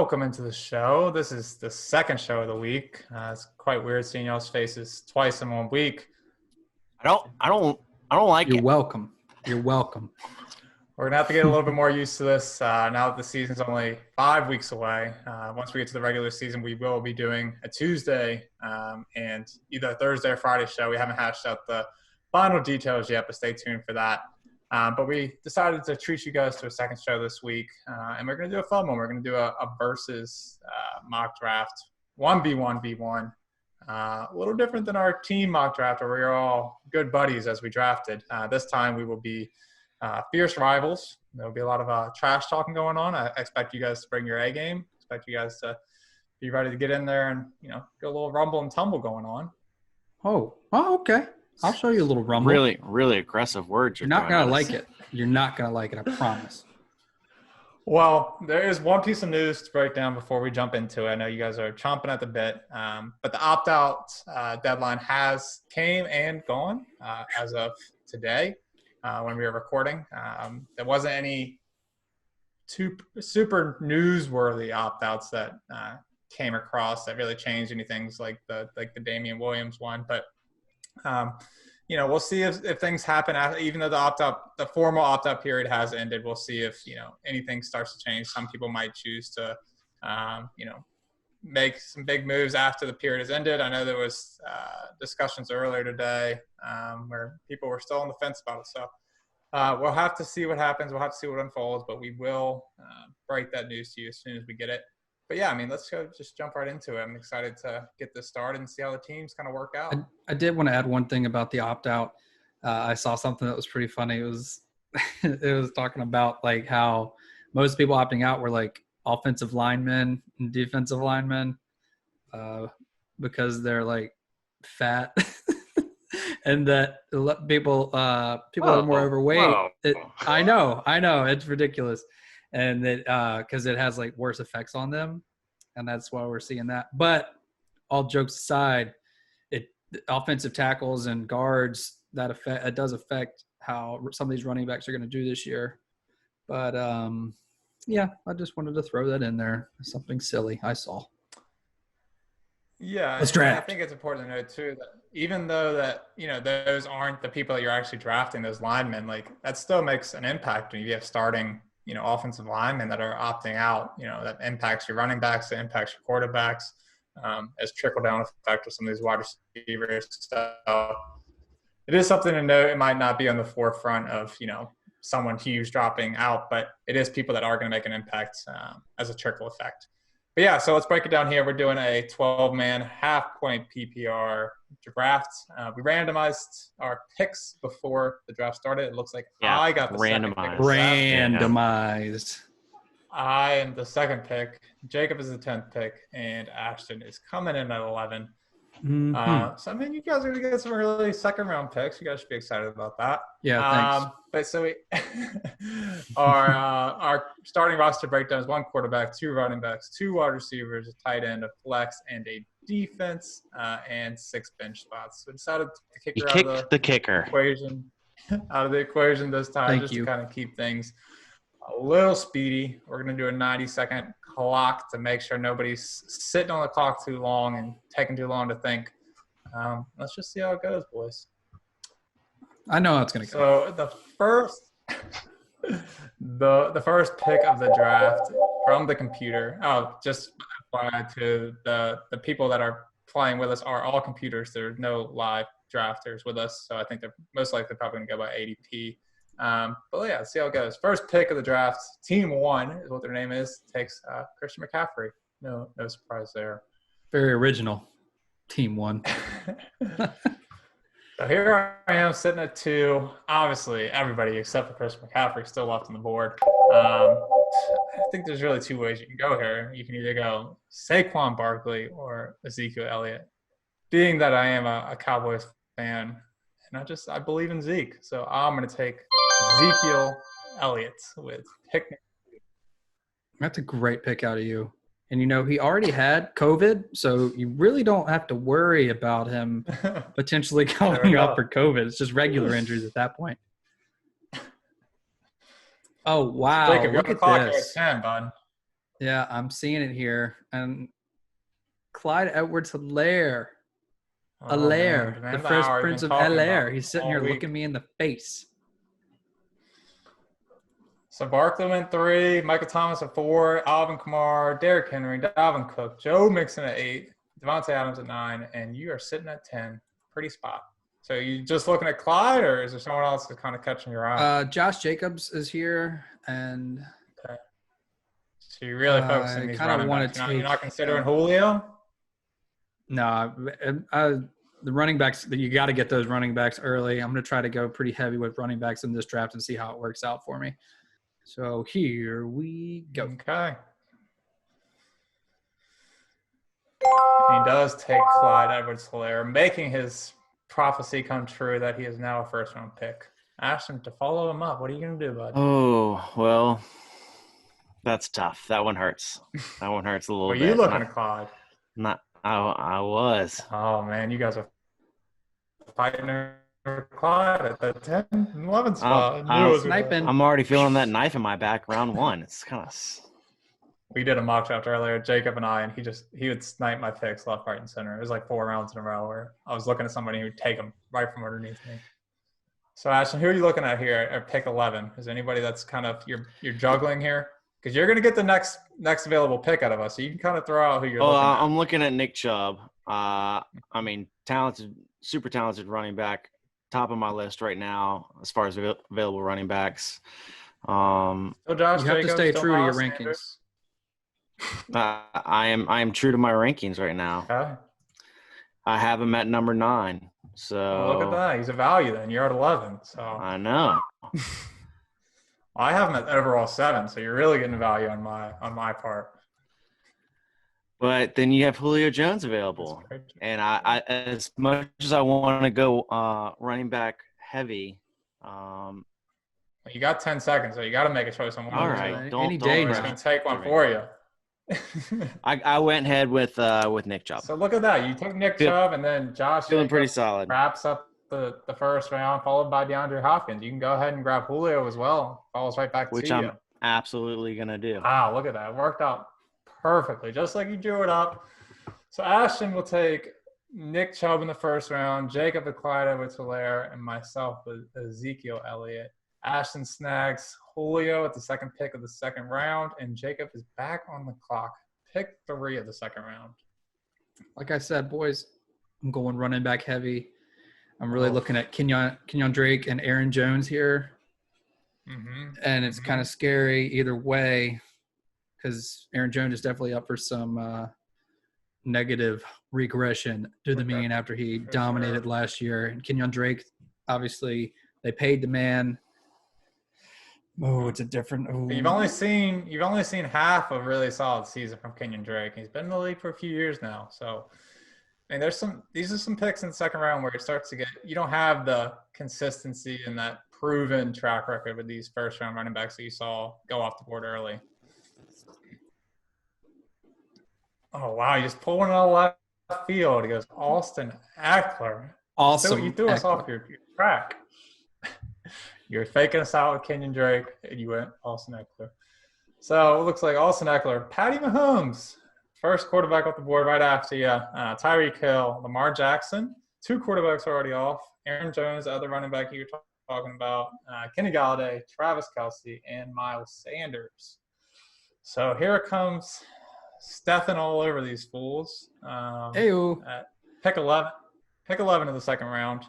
welcome into the show. This is the second show of the week. It's quite weird seeing y'all's faces twice in 1 week. I don't like You're it. welcome. You're welcome. We're gonna have to get a little bit more used to this now that the season's only 5 weeks away. Once we get to the regular season, we will be doing a Tuesday and either a Thursday or Friday show. We haven't hashed out the final details yet, but stay tuned for that. But we decided to treat you guys to a second show this week, and we're going to do a fun one. We're going to do a versus mock draft, 1v1v1. A little different than our team mock draft where we're all good buddies as we drafted. This time we will be fierce rivals. There will be a lot of trash talking going on. I expect you guys to bring your A game. I expect you guys to be ready to get in there and, get a little rumble and tumble going on. Oh, okay. I'll show you a little rumble. Really, really aggressive words. You're not going to like it. You're not going to like it, I promise. Well, there is one piece of news to break down before we jump into it. I know you guys are chomping at the bit, but the opt-out deadline has came and gone as of today when we were recording. There wasn't any super newsworthy opt-outs that came across that really changed anything like the Damian Williams one, but we'll see if things happen after, even though the formal opt-out period has ended. We'll see if, anything starts to change. Some people might choose to, make some big moves after the period has ended. I know there was discussions earlier today where people were still on the fence about it. So we'll have to see what happens. We'll have to see what unfolds, but we will break that news to you as soon as we get it. But yeah, let's just jump right into it. I'm excited to get this started and see how the teams kind of work out. I did want to add one thing about the opt-out. I saw something that was pretty funny. It was talking about like how most people opting out were like offensive linemen and defensive linemen because they're like fat and that people that are more overweight. I know, it's ridiculous. And that because it has like worse effects on them, and that's why we're seeing that. But all jokes aside, offensive tackles and guards it does affect how some of these running backs are going to do this year. But yeah, I just wanted to throw that in there. Something silly I saw. Yeah, let's draft. I think it's important to note too that even though that those aren't the people that you're actually drafting, those linemen, like that still makes an impact when you have starting offensive linemen that are opting out, that impacts your running backs, that impacts your quarterbacks, as trickle-down effect with some of these wide receivers. So it is something to note. It might not be on the forefront of, someone huge dropping out, but it is people that are going to make an impact as a trickle effect. But yeah, so let's break it down here. We're doing a 12-man half-point PPR draft. We randomized our picks before the draft started. It looks like I got the second pick. Randomized. I am the second pick. Jacob is the 10th pick, and Ashton is coming in at 11. Mm-hmm. So you guys are going to get some really second-round picks. You guys should be excited about that. Yeah, thanks. But so our starting roster breakdown is 1 quarterback, 2 running backs, 2 wide receivers, a tight end, a flex, and a defense, and 6 bench spots. So we decided to kick the kicker out of the equation this time, to kind of keep things a little speedy. We're going to do a 90-second clock to make sure nobody's sitting on the clock too long and taking too long to think. Let's just see how it goes, boys. I know how it's going to go. So the first pick of the draft from the computer. Oh, just to the people that are playing with us are all computers. There's no live drafters with us, so I think they're most likely probably going to go by ADP. But yeah, let's see how it goes. First pick of the draft, Team 1 is what their name is, takes Christian McCaffrey. No surprise there. Very original. Team 1. So here I am sitting at 2. Obviously, everybody except for Christian McCaffrey still left on the board. I think there's really 2 ways you can go here. You can either go Saquon Barkley or Ezekiel Elliott. Being that I am a Cowboys fan, and I believe in Zeke, so I'm going to take Ezekiel Elliott with pick. That's a great pick out of you. And, he already had COVID, so you really don't have to worry about him potentially going up for COVID. It's just regular injuries at that point. Oh, wow. Jacob, Look at clock this. here at 10, bud. Yeah, I'm seeing it here. And Clyde Edwards-Helaire. Oh man, Alaire, the the man that Fresh I've Prince been of talking Alaire. about He's sitting all here week. looking me in the face. So Barkley went 3, Michael Thomas at 4, Alvin Kamara, Derrick Henry, Dalvin Cook, Joe Mixon at 8, Devontae Adams at 9, and you are sitting at 10. Pretty spot. So you just looking at Clyde, or is there someone else that's kind of catching your eye? Josh Jacobs is here, and Okay. So you're really focusing I these kind of running want backs. to You're take not considering Julio? no. The running backs, you got to get those running backs early. I'm going to try to go pretty heavy with running backs in this draft and see how it works out for me. So here we go. Okay. And he does take Clyde Edwards-Helaire, making his prophecy come true that he is now a first-round pick. Ask him to follow him up. What are you going to do, bud? Oh, well, that's tough. That one hurts. That one hurts a little Were bit. you looking at Clyde? I was. Oh, man, you guys are fighting over Clyde at the 10 and 11 spot. I knew it was Sniping. I'm already feeling that knife in my back round 1. It's kind of We did a mock draft earlier, Jacob and I, and he would snipe my picks left, right, and center. It was like 4 rounds in a row where I was looking at somebody who would take them right from underneath me. So, Ashton, who are you looking at here at pick 11? Is there anybody that's kind of you're juggling here? Because you're going to get the next available pick out of us, so you can kind of throw out who you're looking at. I'm looking at Nick Chubb. I mean, talented, super talented running back, top of my list right now as far as available running backs. So Josh You have to Jacobs, stay still true to your Miles rankings. Sanders. I am true to my rankings right now. Okay. I have him at number 9. So Well, look at that. He's a value then. You're at 11. So I know. I have him at overall 7. So you're really getting value on my part. But then you have Julio Jones available, and I as much as I want to go running back heavy. You got 10 seconds, so you got to make a choice on one. All of the right, two. don't Any day I'm now. just gonna take one for you. I went ahead with Nick Chubb. So look at that. You took Nick Chubb, and then Josh Feeling pretty Jacobs solid. wraps up the first round, followed by DeAndre Hopkins. You can go ahead and grab Julio as well. Follows right back Which to you. I'm absolutely gonna do. Wow, look at that. It worked out perfectly, just like you drew it up. So Ashton will take Nick Chubb in the first round, Jacob with Clyde Edwards-Helaire, and myself with Ezekiel Elliott. Ashton snags Julio at the second pick of the second round, and Jacob is back on the clock. Pick 3 of the second round. Like I said, boys, I'm going running back heavy. I'm really looking at Kenyon Drake and Aaron Jones here. Mm-hmm. And it's kind of scary either way because Aaron Jones is definitely up for some negative regression to the mean after he dominated last year. And Kenyon Drake, obviously, they paid the man. Oh, it's a different. Oh. You've only seen half of really solid season from Kenyon Drake. He's been in the league for a few years now, so. I mean, these are some picks in the second round where it starts to get – you don't have the consistency and that proven track record with these first-round running backs that you saw go off the board early. Oh, wow. You just pulled one out of left field. He goes, Austin Eckler. Awesome. So you threw us off your track. You're faking us out with Kenyon Drake, and you went Austin Eckler. So it looks like Austin Eckler, Patty Mahomes, first quarterback off the board right after you. Tyreek Hill, Lamar Jackson, 2 quarterbacks already off. Aaron Jones, the other running back you were talking about. Kenny Galladay, Travis Kelce, and Miles Sanders. So here it comes, Stephen all over these fools. Ayo. At pick 11 of the second round.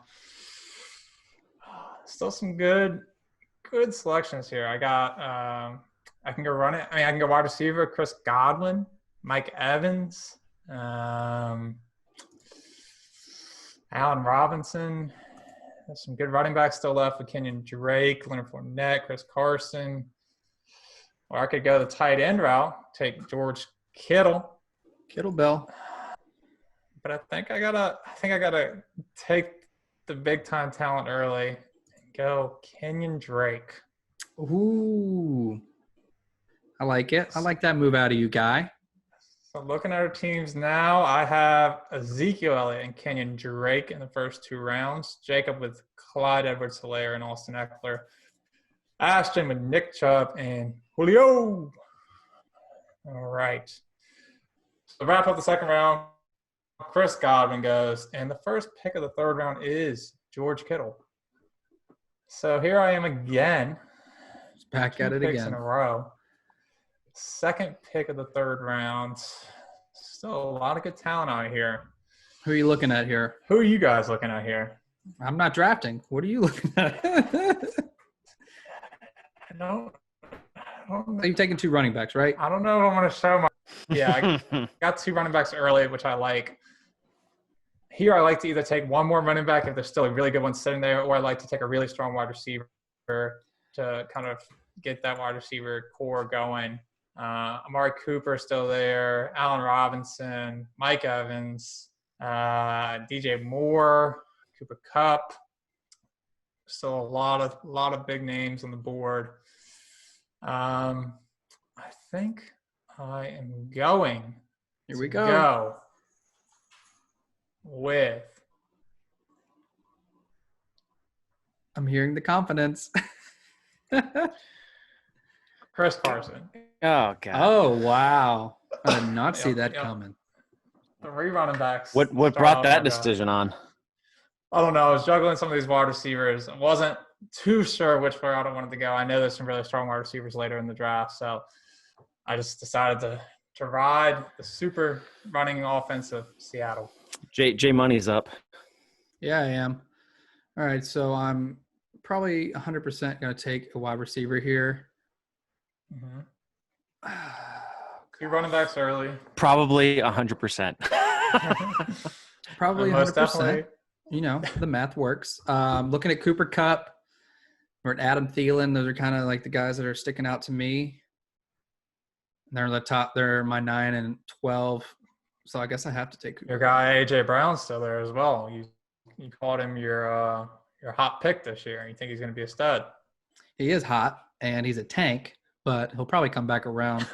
Still some good selections here. I got I can go run it. I mean, I can go wide receiver, Chris Godwin, Mike Evans, Allen Robinson. There's some good running backs still left with Kenyon Drake, Leonard Fournette, Chris Carson. Or I could go the tight end route, take George Kittle. Kittle Bell. But I think I gotta take the big time talent early and go Kenyon Drake. Ooh. I like it. I like that move out of you, Guy. So looking at our teams now, I have Ezekiel Elliott and Kenyon Drake in the first 2 rounds. Jacob with Clyde Edwards-Helaire and Austin Eckler. Ashton with Nick Chubb and Julio. All right. So to wrap up the second round, Chris Godwin goes, and the first pick of the third round is George Kittle. So here I am again. Back at it picks again. in a row. Second pick of the third round. Still a lot of good talent out here. Who are you looking at here? Who are you guys looking at here? I'm not drafting. What are you looking at? No. You're taking 2 running backs, right? I don't know if I'm going to show my. Yeah, I got 2 running backs early, which I like. Here, I like to either take one more running back if there's still a really good one sitting there, or I like to take a really strong wide receiver to kind of get that wide receiver core going. Amari Cooper still there, Allen Robinson, Mike Evans, DJ Moore, Cooper Kupp. Still a lot of big names on the board. I think I am going. Here we go. With. I'm hearing the confidence. Chris Carson. Oh God. Oh wow! I did not see that coming. 3 running backs. What brought that decision on? I don't know. I was juggling some of these wide receivers. I wasn't too sure which route I wanted to go. I know there's some really strong wide receivers later in the draft, so I just decided to ride the super running offense of Seattle. J Money's up. Yeah, I am. All right, so I'm probably 100% going to take a wide receiver here. Mm-hmm. 2 running backs early. Probably 100%. Probably Most 100%. definitely. You know, the math works. Looking at Cooper Kupp or at Adam Thielen, those are kind of like the guys that are sticking out to me. They're the top. They're my 9 and 12. So I guess I have to take Cooper. Your guy AJ Brown's still there as well. You called him your hot pick this year, and you think he's going to be a stud. He is hot, and he's a tank, but he'll probably come back around.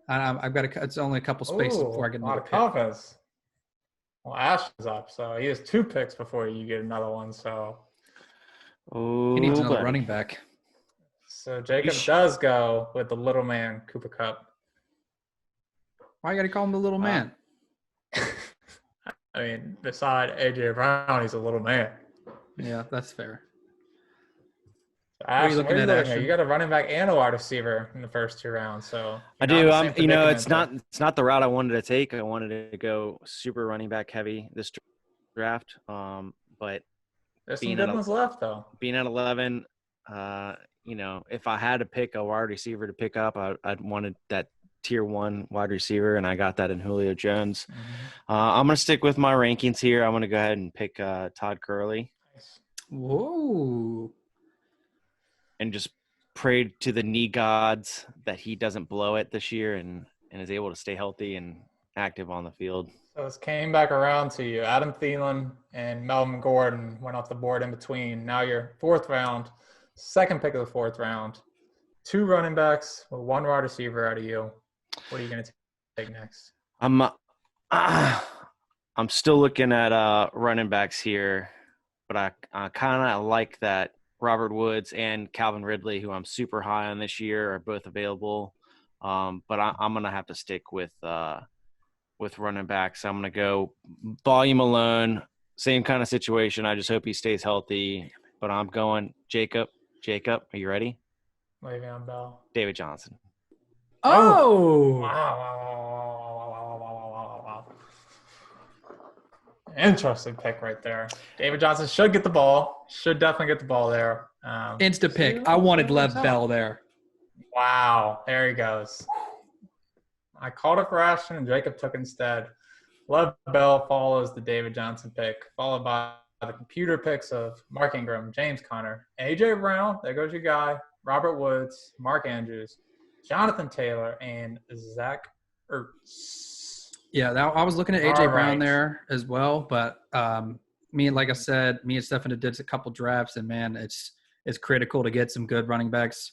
I've got it's only a couple spaces before I get another pick. Confidence. Well, Ash is up, so he has 2 picks before you get another one. So Oh, he needs another running back. So Jacob does go with the little man, Cooper Kupp. Why you got to call him the little man? I mean, beside AJ Brown, he's a little man. Yeah, that's fair. Ashton, are you looking at, Ashton? You got a running back and a wide receiver in the first 2 rounds, so I do. It's not the route I wanted to take. I wanted to go super running back heavy this draft. But there's some good ones left though. Being at 11, if I had to pick a wide receiver to pick up, I'd wanted that tier 1 wide receiver, and I got that in Julio Jones. Mm-hmm. I'm gonna stick with my rankings here. I'm gonna go ahead and pick Todd Gurley. Nice. Whoa. And just pray to the knee gods that he doesn't blow it this year and is able to stay healthy and active on the field. So this came back around to you. Adam Thielen and Melvin Gordon went off the board in between. Now your 4th round, second pick of the 4th round. 2 running backs with 1 wide receiver out of you. What are you going to take next? I'm still looking at running backs here, but I kind of like that Robert Woods and Calvin Ridley, who I'm super high on this year, are both available. But I'm going to have to stick with running backs. I'm going to go volume alone, same kind of situation. I just hope he stays healthy. But I'm going Jacob. Jacob, are you ready? Le'Veon Bell. David Johnson. Oh! Wow. Interesting pick right there. David Johnson should get the ball. Should definitely get the ball there. Insta pick. I wanted Lev Bell there. Wow. There he goes. I called it for Ashton, and Jacob took instead. Lev Bell follows the David Johnson pick, followed by the computer picks of Mark Ingram, James Conner, A.J. Brown. There goes your guy. Robert Woods, Mark Andrews, Jonathan Taylor, and Zach Ertz. Yeah, I was looking at A.J. Brown there as well, but like I said, me and Stefan did a couple drafts, and man, it's critical to get some good running backs.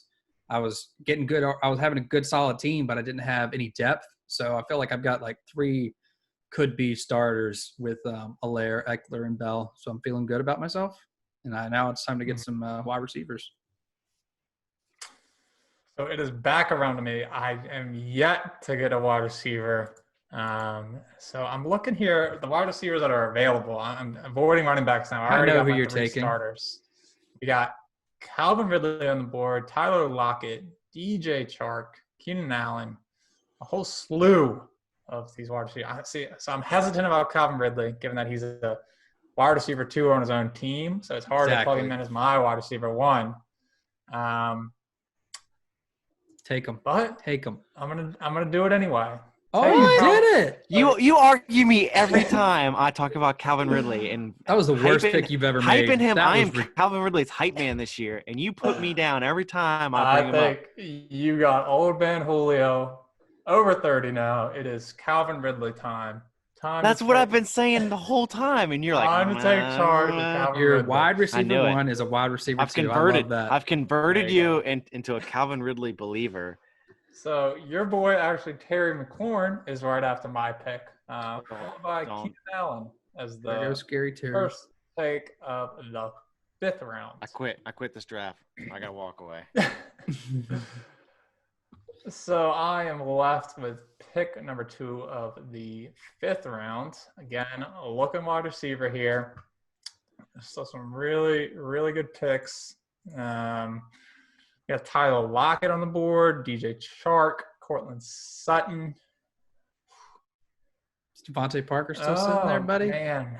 I was having a good solid team, but I didn't have any depth. So I feel like I've got like 3 could-be starters with Allaire, Eckler, and Bell. So I'm feeling good about myself. And now it's time to get some wide receivers. So it is back around to me. I am yet to get a wide receiver. So I'm looking here, the wide receivers that are available. I'm avoiding running backs now. I already know got who my you're 3 taking. starters. We got Calvin Ridley on the board, Tyler Lockett, DJ Chark, Keenan Allen, a whole slew of these wide receivers. So I'm hesitant about Calvin Ridley, given that he's a wide receiver 2 on his own team. So it's hard to plug him in as my wide receiver 1. Take him. But Take him. I'm gonna do it anyway. Oh, you did it! You argue me every time I talk about Calvin Ridley, and That was the worst pick you've ever made. Hyping him, That I am was Calvin Ridley's hype man this year, and you put me down every time I bring him up. I think you got old man Julio over 30 now. It is Calvin Ridley time. That's what I've been saying the whole time, and you're like, time to take charge of Calvin Your Ridley. wide receiver 1 is a wide receiver 2. I love that. I've converted you into a Calvin Ridley believer. So your boy, actually, Terry McLaurin, is right after my pick, followed by Keenan Allen as the Scary Terry. first pick of the 5th round. I quit this draft. I gotta walk away. So I am left with pick number 2 of the 5th round. Again, looking wide receiver here. So some really, really good picks. We have Tyler Lockett on the board, DJ Chark, Cortland Sutton. Is Devontae Parker still sitting there, buddy? Man,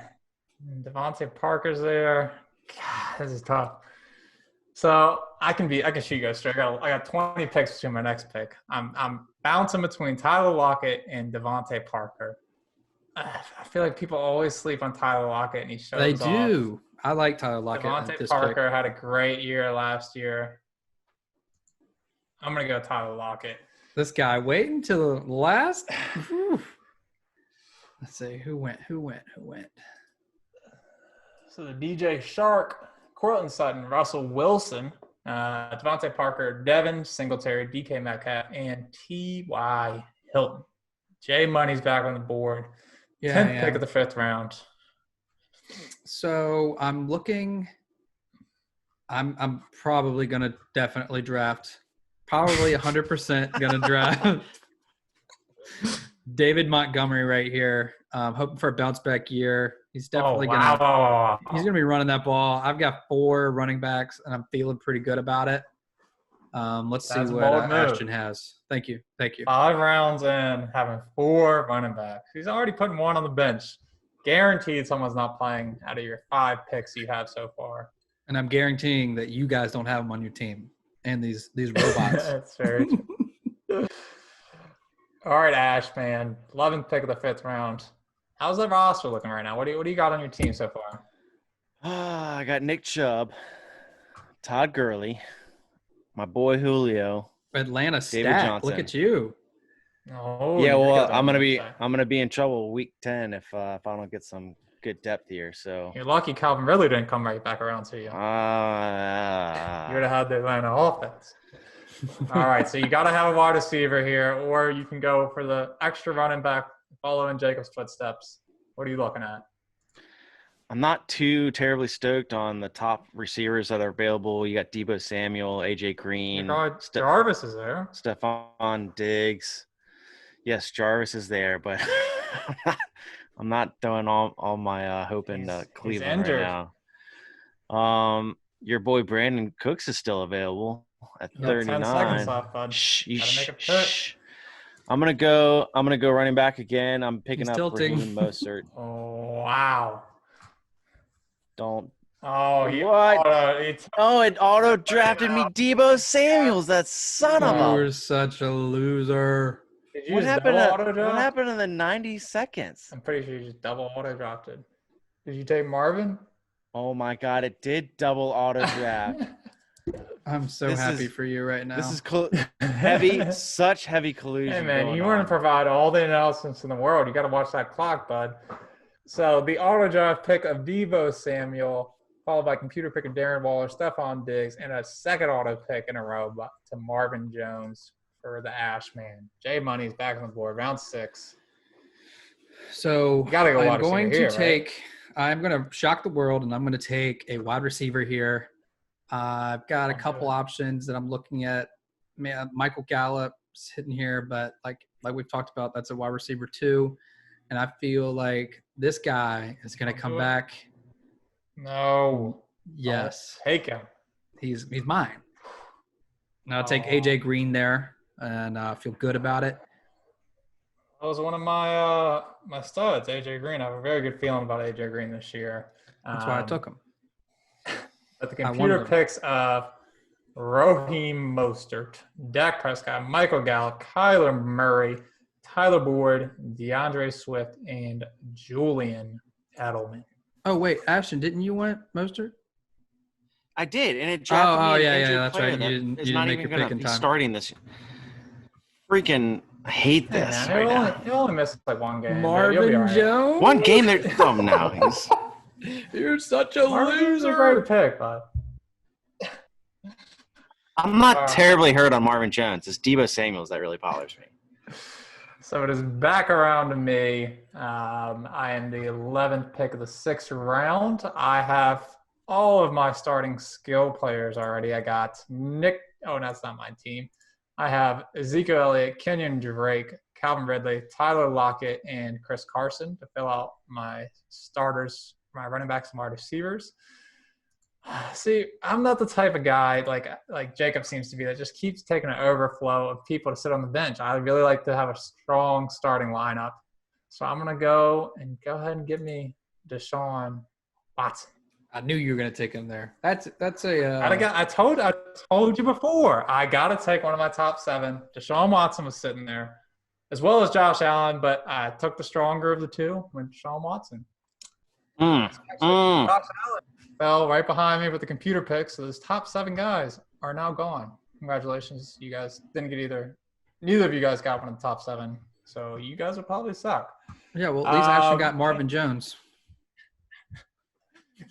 Devontae Parker's there. God, this is tough. So I can shoot you guys straight. I got 20 picks to my next pick. I'm bouncing between Tyler Lockett and Devontae Parker. I feel like people always sleep on Tyler Lockett, and he shows They off. do. I like Tyler Lockett. Devontae Parker had a great year last year. I'm going to go Tyler Lockett. This guy waiting until the last. Let's see. Who went? So the DJ Chark, Cortland Sutton, Russell Wilson, Devontae Parker, Devin Singletary, DK Metcalf, and T.Y. Hilton. Jay Money's back on the board. 10th pick of the 5th round. So I'm looking. I'm probably going to definitely draft. Probably 100% going to draft David Montgomery right here. Hoping for a bounce back year. He's definitely going to be running that ball. I've got 4 running backs, and I'm feeling pretty good about it. Let's see what Ashton has. Thank you. 5 rounds in, having 4 running backs. He's already putting 1 on the bench. Guaranteed someone's not playing out of your 5 picks you have so far. And I'm guaranteeing that you guys don't have them on your team. And these robots. That's very true. All right, Ash, man. 11th pick of the 5th round. How's the roster looking right now? What do you got on your team so far? I got Nick Chubb, Todd Gurley, my boy Julio, Atlanta David stack. Johnson. Look at you. Oh, yeah. Well, I'm gonna be in trouble week 10 if I don't get some good depth here. So you're lucky Calvin Ridley didn't come right back around to you. You would have had the Atlanta offense. All right, so you got to have a wide receiver here, or you can go for the extra running back, following Jacob's footsteps. What are you looking at? I'm not too terribly stoked on the top receivers that are available. You got Deebo Samuel, AJ Green, Jarvis is there, Stephon Diggs. Yes, Jarvis is there, but I'm not throwing all my hope into Cleveland right now. Your boy Brandon Cooks is still available at 39. 10 seconds left, bud. Gotta make a pick. I'm gonna go running back again. I'm picking up Raheem Mostert. Oh wow! Don't. Oh, it auto drafted me Deebo Samuels. That son of a. You're such a loser. What happened in the 90 seconds? I'm pretty sure you just double auto drafted. Did you take Marvin? Oh my God! It did double auto draft. I'm so happy for you right now. This is such heavy collusion. Hey man, you want to provide all the analysis in the world. You got to watch that clock, bud. So the auto draft pick of Deebo Samuel, followed by computer pick of Darren Waller, Stephon Diggs, and a second auto pick in a row to Marvin Jones for the Ash man. Jay Money's back on the board, round 6. So you gotta go I'm going to shock the world, and I'm going to take a wide receiver here. I've got a couple options that I'm looking at. man, Michael Gallup's hitting here, but like we've talked about, that's a wide receiver 2. And I feel like this guy is going to come back. No. Yes. Don't take him. He's mine. And I'll take AJ Green there and feel good about it. That was one of my my studs, AJ Green. I have a very good feeling about AJ Green this year. That's why I took him. But the computer picks of Raheem Mostert, Dak Prescott, Michael Gallup, Kyler Murray, Tyler Boyd, DeAndre Swift, and Julian Edelman. Oh, wait, Ashton, didn't you want Mostert? I did, and it drafted me an injured that's player right. You that is didn't not make even your going pick to in be time. starting this. Freaking hate this Hey, man, right now. you only missed like one game. Marvin Jones? One game there. Oh, no. You're such a Marvin's loser. a great pick, bud. I'm not terribly hurt on Marvin Jones. It's Deebo Samuels that really bothers me. So it is back around to me. I am the 11th pick of the 6th round. I have all of my starting skill players already. I got Nick. Oh, that's not my team. I have Ezekiel Elliott, Kenyon Drake, Calvin Ridley, Tyler Lockett, and Chris Carson to fill out my starters, my running backs and wide receivers. See, I'm not the type of guy like Jacob seems to be that just keeps taking an overflow of people to sit on the bench. I really like to have a strong starting lineup. So I'm going to go ahead and give me Deshaun Watson. I knew you were going to take him there. That's a I told you before. I got to take one of my top 7. Deshaun Watson was sitting there, as well as Josh Allen, but I took the stronger of the two with Deshaun Watson. Josh Allen fell right behind me with the computer pick, so those top 7 guys are now gone. Congratulations, you guys didn't get neither of you guys got one of the top 7, so you guys will probably suck. Yeah, well, at least Ashton got Marvin Jones.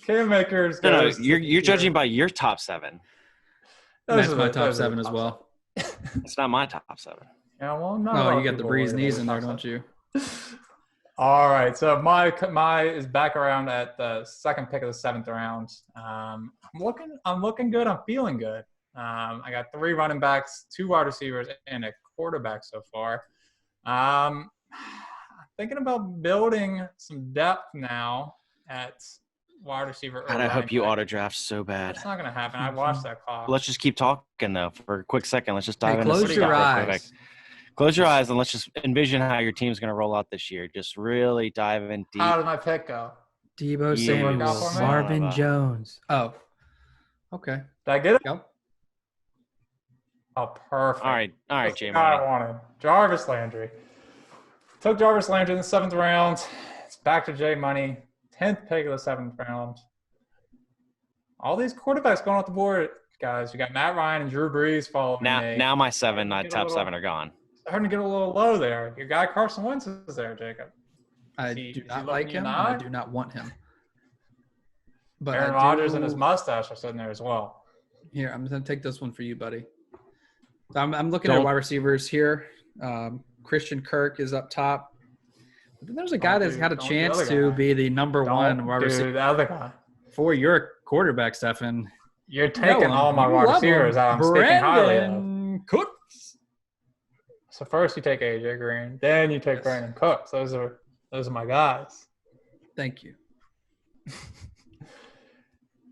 Cam Makers. No, you're judging by your top 7. That's my top 7 as well. It's not my top 7. Yeah, well, no. Oh, you got the Breeze knees in there, don't you? All right, so my is back around at the 2nd pick of the 7th round. I'm looking good. I'm feeling good. I got 3 running backs, 2 wide receivers, and a quarterback so far. I'm thinking about building some depth now at wide receiver. God, I hope you auto draft so bad. It's not gonna happen. I watched that clock. Let's just keep talking though for a quick second. Let's just dive into close your eyes. Close your eyes and let's just envision how your team's going to roll out this year. Just really dive in deep. How did my pick go? Deebo Samuel, Marvin Jones. Oh, okay. Did I get it? Yep. Oh, perfect. All right, Jay. I wanted Jarvis Landry. Took Jarvis Landry in the 7th round. It's back to Jay Money. 10th pick of the 7th round. All these quarterbacks going off the board, guys. You got Matt Ryan and Drew Brees following me. Now my top 7 are gone. Starting to get a little low there. Your guy Carson Wentz is there, Jacob. I do not like him. And I do not want him. But Aaron Rodgers and his mustache are sitting there as well. Here, I'm going to take this one for you, buddy. So I'm looking at wide receivers here. Christian Kirk is up top. But then there's a guy that's had a chance to be the number 1 wide receiver. The other guy. For your quarterback, Stefan. You're taking all my wide receivers out. I'm speaking highly of. Cooks. So first you take AJ Green, then you take Brandon Cooks. Those are my guys. Thank you.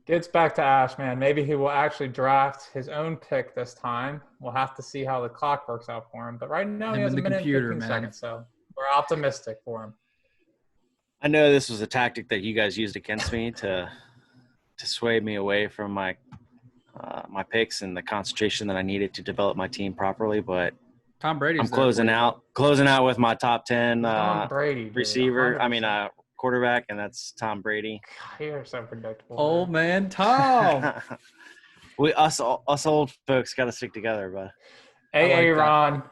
Gets back to Ash, man. Maybe he will actually draft his own pick this time. We'll have to see how the clock works out for him. But right now he has a minute and 15 seconds, so we're optimistic for him. I know this was a tactic that you guys used against me to sway me away from my picks and the concentration that I needed to develop my team properly, but Tom Brady's I'm closing out with my top 10 receiver. Quarterback, and that's Tom Brady. God, you're so predictable. Old man Tom. Us old folks got to stick together, but Aaron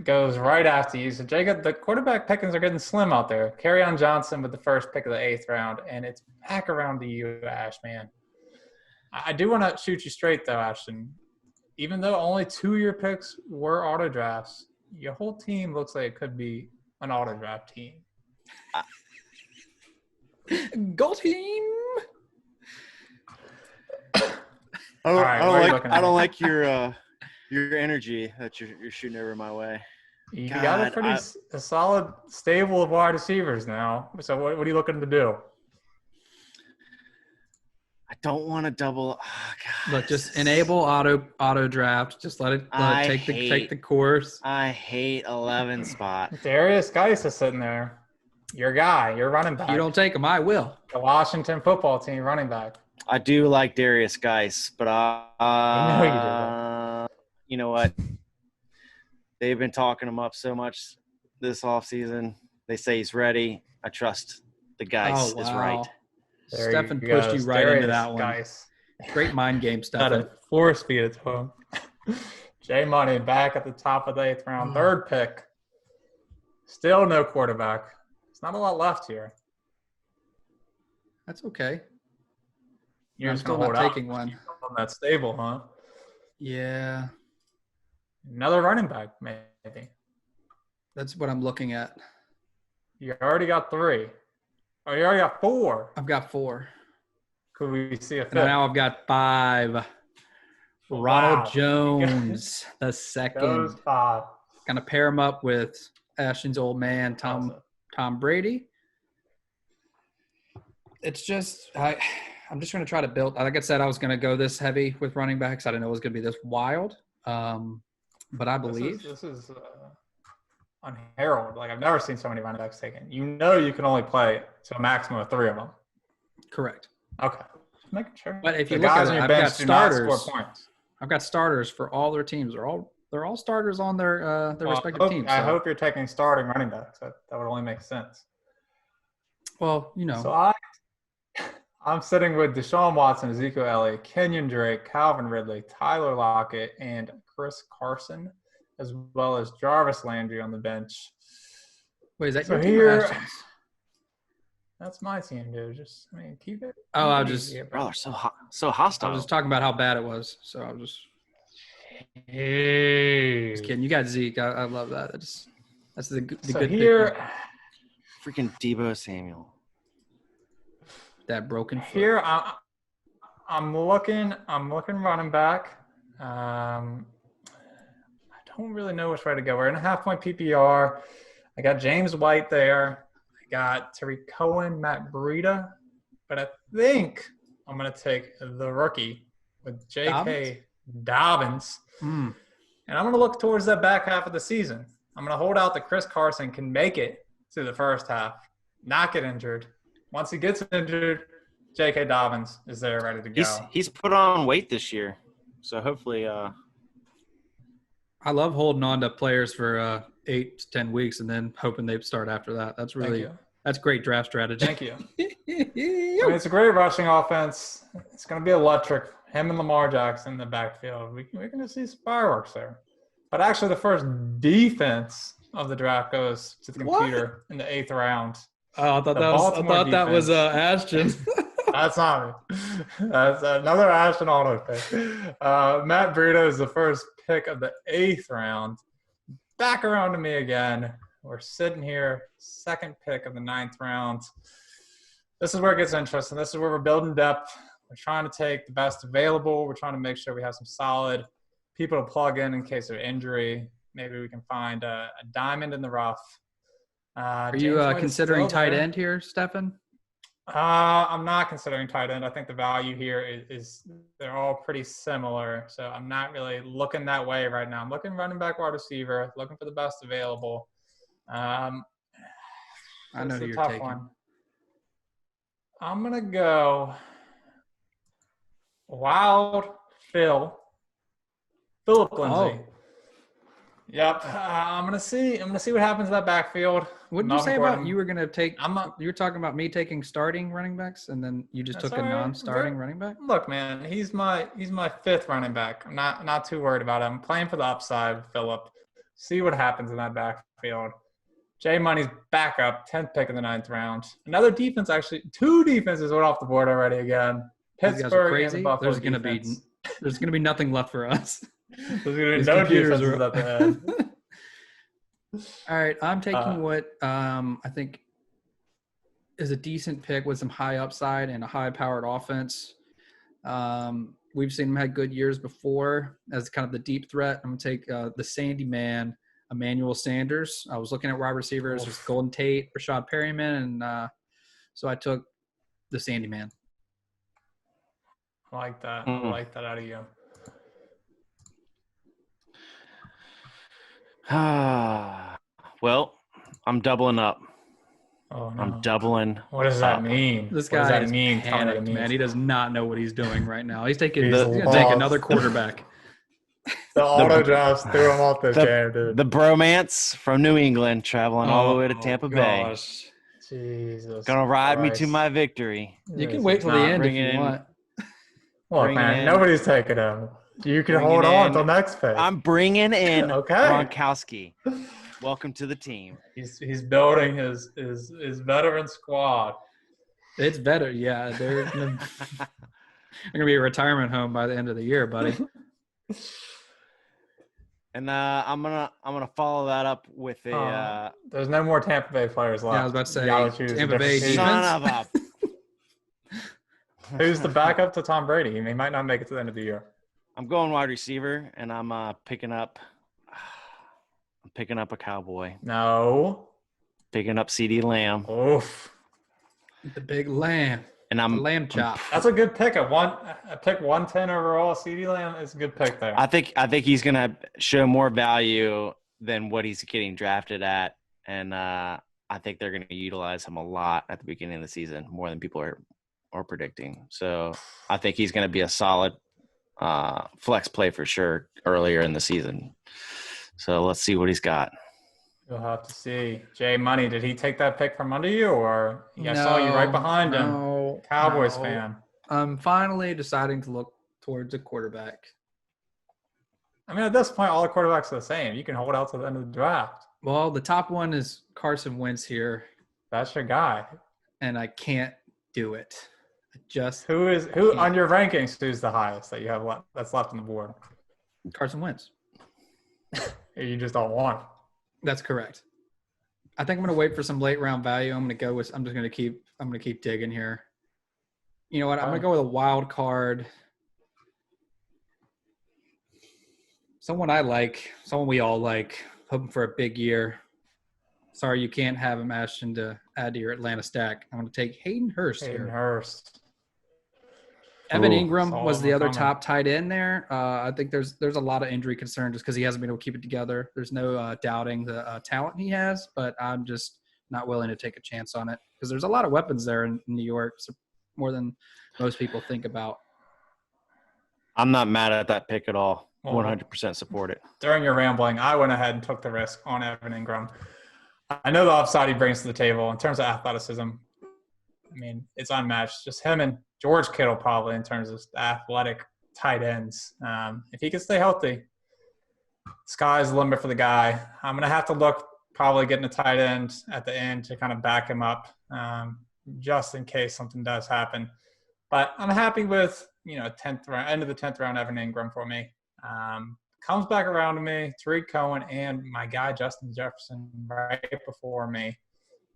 goes right after you. So Jacob, the quarterback pickings are getting slim out there. Kerryon Johnson with the first pick of the 8th round, and it's back around to you, Ash, man. I do want to shoot you straight though, Ashton. Even though only 2 of your picks were auto drafts, your whole team looks like it could be an auto draft team. Go team! I don't like your your energy that you're shooting over my way. You God, got a solid stable of wide receivers now. So what are you looking to do? I don't want to double. Oh, God, Look, just enable auto draft. Just let it take the course. I hate 11 spot. Darius Geis is sitting there. Your guy, your running back. If you don't take him, I will. The Washington football team running back. I do like Darius Geis, but I know you do. You know what? They've been talking him up so much this offseason. They say he's ready. I trust the Geis is right. Stefan pushed you right into that one. Geis. Great mind game, Stefan. Force feed it to him. J Money back at the top of the 8th round. Third pick. Still no quarterback. There's not a lot left here. That's okay. You're I'm just still going to not hold taking out. one. That's stable, huh? Yeah. Another running back, maybe. That's what I'm looking at. You already got 3. Oh, you already got 4. I've got 4. Could we see a 5th? And now I've got 5. Ronald Jones, the second. Those 5. Gonna pair him up with Ashton's old man, Tom Brady. It's just I'm just gonna try to build. Like I said, I was gonna go this heavy with running backs. I didn't know it was gonna be this wild. But I believe this is unheralded. Like I've never seen so many running backs taken. You know, you can only play to a maximum of 3 of them. Correct. Okay, just making sure. But if you the look guys at on it, your I've bench got do not starters. score points. I've got starters for all their teams. They're all starters on their respective teams. So. I hope you're taking starting running backs. That would only make sense. Well, you know. So I'm sitting with Deshaun Watson, Ezekiel Elliott, Kenyon Drake, Calvin Ridley, Tyler Lockett, and Chris Carson, as well as Jarvis Landry on the bench. Wait, is that your team or Ashton's? That's my team, dude. Keep it. Oh, I'll just. Bro, so hostile. I was just talking about how bad it was, so I was just. Hey. Just kidding. You got Zeke. I love that. That's the good here, pick. Freaking Deebo Samuel. That broken foot. Here, I'm looking running back. I don't really know which way to go. We're in a half-point PPR. I got James White there. I got Tariq Cohen, Matt Breida. But I think I'm going to take the rookie with J.K. Dobbins. And I'm going to look towards that back half of the season. I'm going to hold out that Chris Carson can make it through the first half, not get injured. Once he gets injured, J.K. Dobbins is there ready to go. He's put on weight this year, so hopefully I love holding on to players for 8 to 10 weeks and then hoping they start after that. That's great draft strategy. Thank you. It's a great rushing offense. It's going to be electric. Him and Lamar Jackson in the backfield. We're going to see some fireworks there. But actually, the first defense of the draft goes to the computer in the 8th round. Oh, I thought that was Ashton. That's not me. That's another Ashton auto pick. Matt Breida is the first pick of the 8th round. Back around to me again. We're sitting here, second pick of the 9th round. This is where it gets interesting. This is where we're building depth. We're trying to take the best available. We're trying to make sure we have some solid people to plug in case of injury. Maybe we can find a diamond in the rough. Are you considering tight end here, Stefan? I'm not considering tight end. I think the value here is they're all pretty similar. So I'm not really looking that way right now. I'm looking running back, wide receiver, looking for the best available. I know who you're taking. One. I'm going to go Wild Philip Lindsay. Oh. Yep. I'm gonna see what happens in that backfield. What did you say about you were gonna take? You were talking about me taking starting running backs, and then you just took a non-starting running back. Look, man, he's my 5th running back. I'm not too worried about him. I'm playing for the upside, Philip. See what happens in that backfield. J Money's backup, 10th pick in the 9th round. Another defense, actually, 2 defenses went off the board already again. Pittsburgh and the Buffalo defense. There's gonna be nothing left for us. There's going to be no defenses at the end. All right, I'm taking what I think is a decent pick with some high upside and a high-powered offense. we've seen him had good years before as kind of the deep threat. I'm going to take the Sandy man, Emmanuel Sanders. I was looking at wide receivers. There's Golden Tate, Rashad Perryman, and so I took the Sandy man. I like that. I like that out of you. Well, I'm doubling up. Oh, no. I'm doubling. What does that mean? This guy is panicked, man. He does not know what he's doing right now. He's taking. He's going to take another quarterback. The auto drafts threw him off the jam, dude. The bromance from New England traveling all the way to Tampa Bay. Jesus. Gonna ride me to my victory. You can wait till the end if you want. Look, man, nobody's taking him. You can hold on until next pick. I'm bringing in Gronkowski. Welcome to the team. He's building his veteran squad. It's better, yeah. They're gonna be a retirement home by the end of the year, buddy. And I'm gonna follow that up with a. There's no more Tampa Bay players left. Yeah, I was about to say Tampa Bay defense. Son of a. Who's the backup to Tom Brady? He might not make it to the end of the year. I'm going wide receiver, and I'm picking up a Cowboy. No. Picking up CD Lamb. Oof. The big lamb. And I'm lamb chop. That's a good pick. A pick 110 overall. CD Lamb is a good pick there. I think he's gonna show more value than what he's getting drafted at, and I think they're gonna utilize him a lot at the beginning of the season, more than people are predicting. So I think he's gonna be a solid flex play for sure earlier in the season. So let's see what he's got. You'll have to see. Jay Money, did he take that pick from under you, or I saw you right behind him? Cowboys fan. I'm finally deciding to look towards a quarterback. I mean, at this point, all the quarterbacks are the same. You can hold out to the end of the draft. Well, the top one is Carson Wentz here. That's your guy. And I can't do it. Who on your rankings? Who's the highest that you have that's left on the board? Carson Wentz. You just don't want. That's correct. I think I'm going to wait for some late round value. I'm just going to keep digging here. You know what? I'm going to go with a wild card. Someone I like, someone we all like, hoping for a big year. Sorry, you can't have him add to your Atlanta stack. I'm going to take Hayden Hurst here. Hayden Hurst. Evan Ingram was the other top tight end there. I think there's a lot of injury concern just because he hasn't been able to keep it together. There's no doubting the talent he has, but I'm just not willing to take a chance on it because there's a lot of weapons there in New York, so more than most people think about. I'm not mad at that pick at all. 100% support it. During your rambling, I went ahead and took the risk on Evan Ingram. I know the upside he brings to the table in terms of athleticism. I mean, it's unmatched. Just him and George Kittle probably in terms of athletic tight ends. If he can stay healthy, sky's the limit for the guy. I'm going to have to look probably getting a tight end at the end to kind of back him up just in case something does happen. But I'm happy with, 10th round, end of the 10th round Evan Ingram for me. Comes back around to me, Tariq Cohen, and my guy Justin Jefferson right before me.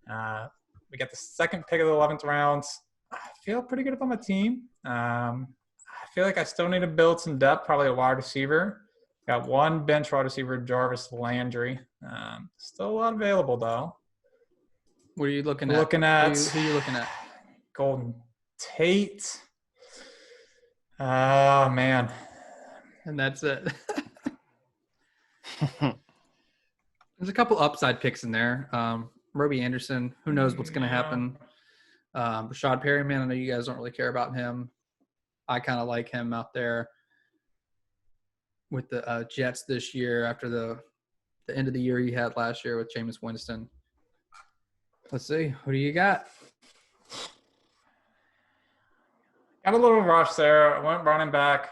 We got the second pick of the 11th round. I feel pretty good about my team. I feel like I still need to build some depth, probably a wide receiver. Got one bench wide receiver, Jarvis Landry. Still a lot available, though. What are you looking at? Who are you looking at? Golden Tate. Oh, man. And that's it. There's a couple upside picks in there. Robbie Anderson, who knows what's going to happen. Rashad Perryman, I know you guys don't really care about him. I kind of like him out there with the Jets this year after the end of the year he had last year with Jameis Winston. Let's see. Who do you got? Got a little rush there. I went running back.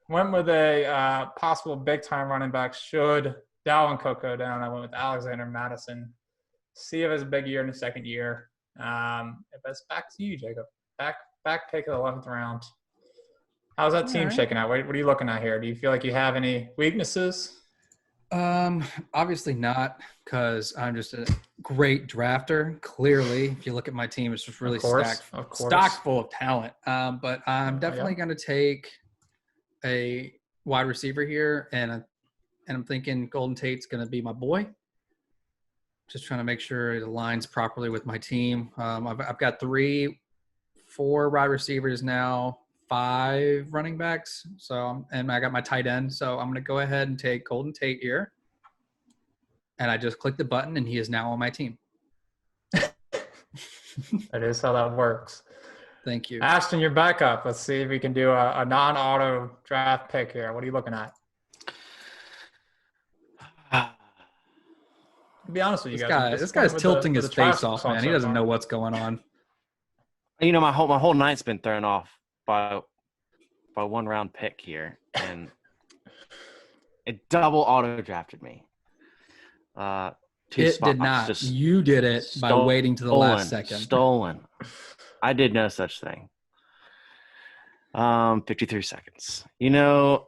Went with a possible big-time running back should Dalvin Cook go down. I went with Alexander Madison. See if it's a big year in the second year. If it's back to you, Jacob. Back pick of the 11th round. How's that team shaking out? What are you looking at here? Do you feel like you have any weaknesses? Obviously not, because I'm just a great drafter. Clearly, if you look at my team, it's just really stocked full of talent. But I'm definitely going to take a wide receiver here, and I'm thinking Golden Tate's going to be my boy. Just trying to make sure it aligns properly with my team. I've got 4 wide receivers now, 5 running backs. And I got my tight end. So I'm going to go ahead and take Golden Tate here. And I just click the button, and he is now on my team. That is how that works. Thank you. Ashton, you're back up. Let's see if we can do a non-auto draft pick here. What are you looking at? To be honest with you guys, this guy's tilting his face off, man. He doesn't know what's going on. You know, my whole night's been thrown off by one round pick here, and it double auto drafted me. It did not. You did it by waiting to the last second. Stolen. I did no such thing. 53 seconds. You know,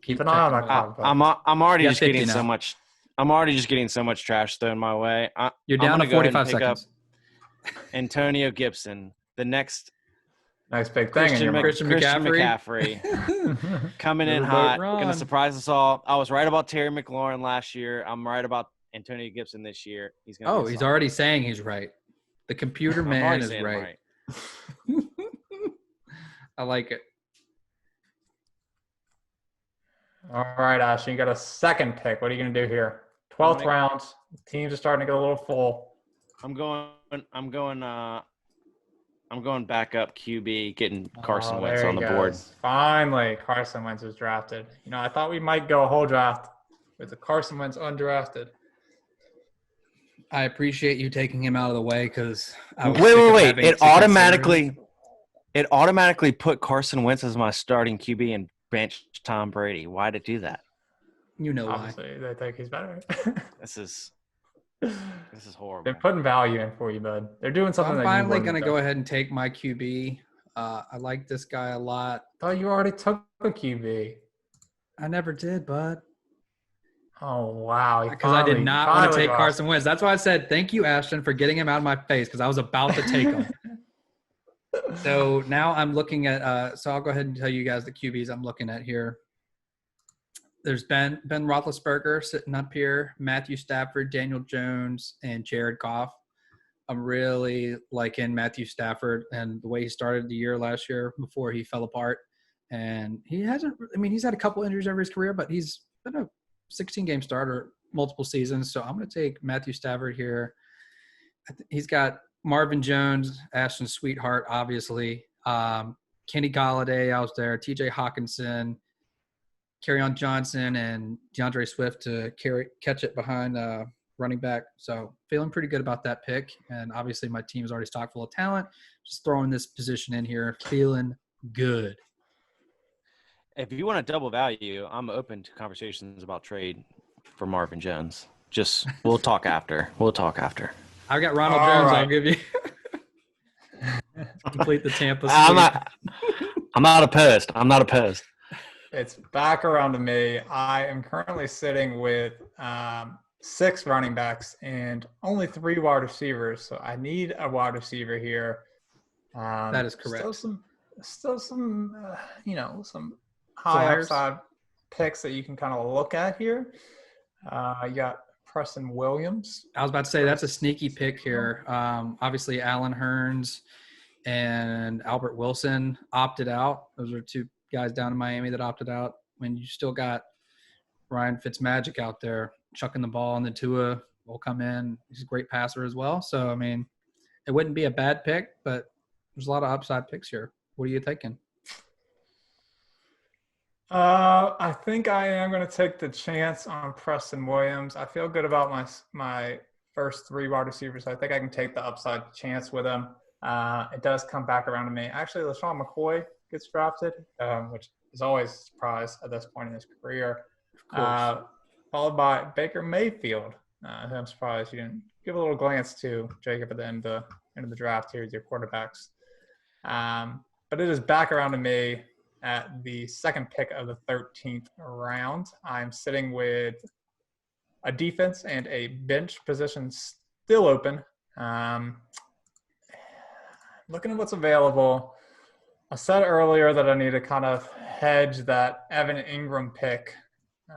keep an eye on that clock. I'm already just getting so much. I'm already just getting so much trash thrown my way. You're down to 45 seconds. Antonio Gibson, the next nice big thing. Christian McCaffrey coming in hot, going to surprise us all. I was right about Terry McLaurin last year. I'm right about Antonio Gibson this year. He's already saying he's right. The computer man is right. I like it. All right, Ashton, you got a second pick. What are you going to do here? 12th round. Teams are starting to get a little full. I'm going back up QB, getting Carson Wentz on the board. Finally, Carson Wentz is drafted. You know, I thought we might go a whole draft with the Carson Wentz undrafted. I appreciate you taking him out of the way because wait. It automatically put Carson Wentz as my starting QB and benched Tom Brady. Why did it do that? You know Obviously, why. They think he's better. This is horrible. They're putting value in for you, bud. They're doing something. I'm finally going to go ahead and take my QB. I like this guy a lot. Oh, you already took a QB. I never did, bud. Oh, wow. Because I did not want to take Carson Wentz. That's why I said thank you, Ashton, for getting him out of my face because I was about to take him. So now I'm looking at so I'll go ahead and tell you guys the QBs I'm looking at here. There's Ben Roethlisberger sitting up here, Matthew Stafford, Daniel Jones, and Jared Goff. I'm really liking Matthew Stafford and the way he started the year last year before he fell apart. And he's had a couple injuries over his career, but he's been a 16-game starter multiple seasons. So I'm going to take Matthew Stafford here. He's got Marvin Jones, Ashton's sweetheart, obviously. Kenny Galladay out there, TJ Hawkinson, Kerryon Johnson, and DeAndre Swift to catch it behind running back. So feeling pretty good about that pick. And obviously my team is already stocked full of talent. Just throwing this position in here, feeling good. If you want to double value, I'm open to conversations about trade for Marvin Jones. We'll talk after. I've got Ronald Jones. Right. I'll give you complete the Tampa. I'm not opposed. It's back around to me. I am currently sitting with 6 running backs and only 3 wide receivers. So I need a wide receiver here. That is correct. Still some some high upside picks that you can kind of look at here. You got Preston Williams. I was about to say that's a sneaky pick here. Obviously, Allen Hurns and Albert Wilson opted out. Those are 2 guys down in Miami that opted out. When you still got Ryan Fitzmagic out there chucking the ball, and the Tua will come in. He's a great passer as well. So, I mean, it wouldn't be a bad pick, but there's a lot of upside picks here. What are you thinking? I think I am going to take the chance on Preston Williams. I feel good about my first 3 wide receivers. I think I can take the upside chance with him. It does come back around to me. Actually, LaShawn McCoy gets drafted, which is always a surprise at this point in his career. Followed by Baker Mayfield, who I'm surprised you didn't give a little glance to, Jacob, at the end of the draft here with your quarterbacks. But it is back around to me at the second pick of the 13th round. I'm sitting with a defense and a bench position still open. Looking at what's available. I said earlier that I need to kind of hedge that Evan Ingram pick.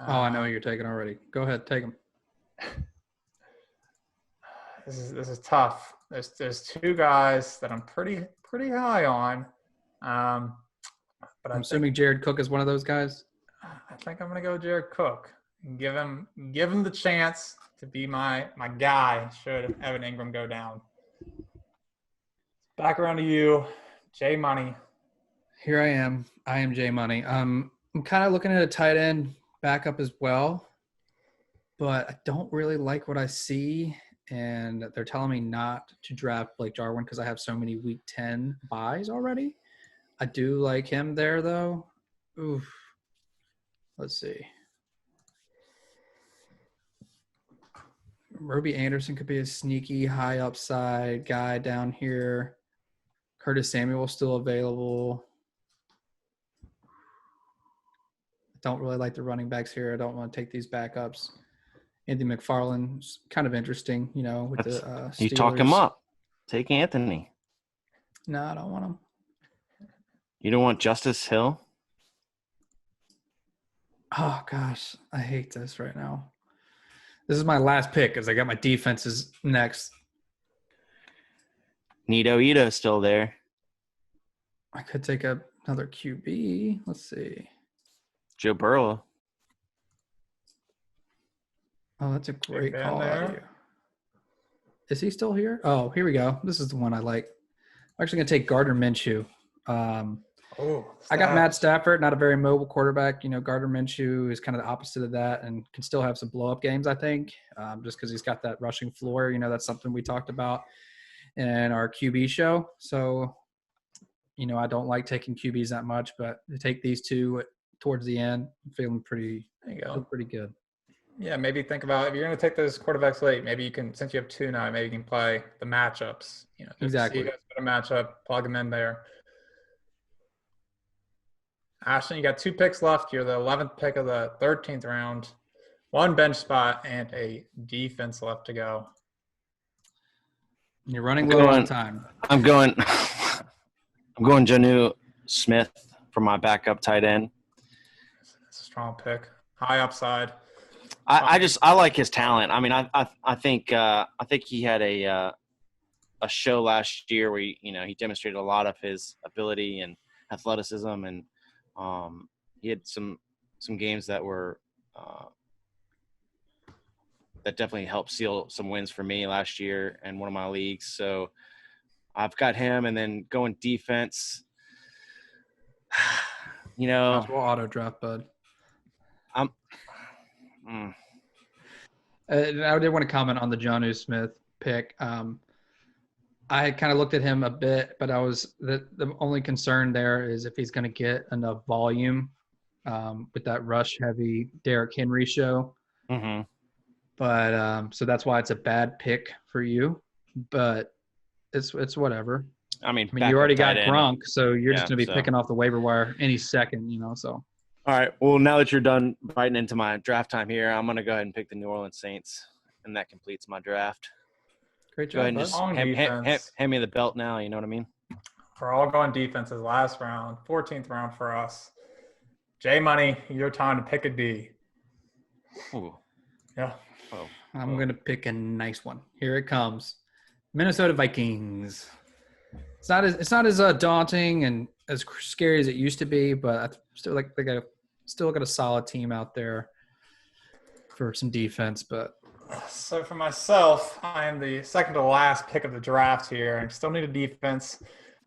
Oh, I know you're taking already. Go ahead, take him. This is tough. There's two guys that I'm pretty high on, but I'm assuming Jared Cook is one of those guys. I think I'm gonna go Jared Cook and give him the chance to be my guy should Evan Ingram go down. Back around to you, J Money. Here I am. I am J Money. I'm kind of looking at a tight end backup as well, but I don't really like what I see. And they're telling me not to draft Blake Jarwin because I have so many week 10 buys already. I do like him there, though. Oof. Let's see. Roby Anderson could be a sneaky high upside guy down here. Curtis Samuel still available. I don't really like the running backs here. I don't want to take these backups. Anthony McFarland's kind of interesting, you know, with the Steelers. You talk him up. Take Anthony. No, I don't want him. You don't want Justice Hill? Oh, gosh. I hate this right now. This is my last pick because I got my defenses next. Ito's still there. I could take another QB. Let's see. Joe Burrow. Oh, that's a great call out of you. Is he still here? Oh, here we go. This is the one I like. I'm actually going to take Gardner Minshew. I got Matt Stafford, not a very mobile quarterback. You know, Gardner Minshew is kind of the opposite of that and can still have some blow-up games, I think, just because he's got that rushing floor. You know, that's something we talked about in our QB show. So, you know, I don't like taking QBs that much, but to take these two towards the end, I'm feeling pretty good. Yeah, maybe think about if you're going to take those quarterbacks late, maybe you can, since you have two now, maybe you can play the matchups. You know, exactly. See who's got a matchup, plug them in there. Ashton, you got 2 picks left. You're the 11th pick of the 13th round. 1 bench spot and a defense left to go. You're running low on time. I'm going Jonnu Smith for my backup tight end. That's a strong pick. High upside. I like his talent. I mean, I think he had a show last year where he demonstrated a lot of his ability and athleticism, and he had some games that were that definitely helped seal some wins for me last year in one of my leagues. So I've got him, and then going defense. Might as well auto draft, bud. I did want to comment on the Jonnu Smith pick. I kind of looked at him a bit, but the only concern there is if he's going to get enough volume with that rush-heavy Derrick Henry show. Mm-hmm. But so that's why it's a bad pick for you. But it's whatever. I mean, you already got Gronk, so you're just going to be picking off the waiver wire any second, so. All right. Well, now that you're done biting into my draft time here, I'm going to go ahead and pick the New Orleans Saints, and that completes my draft. Great Go job, ahead and just hand me the belt now. You know what I mean? We're all going defenses last round, 14th round for us. J Money, your time to pick a D. Ooh. Yeah. Oh. I'm going to pick a nice one. Here it comes. Minnesota Vikings. It's not as daunting and as scary as it used to be, but I still got a solid team out there for some defense. But so for myself, I am the second to last pick of the draft here. I still need a defense.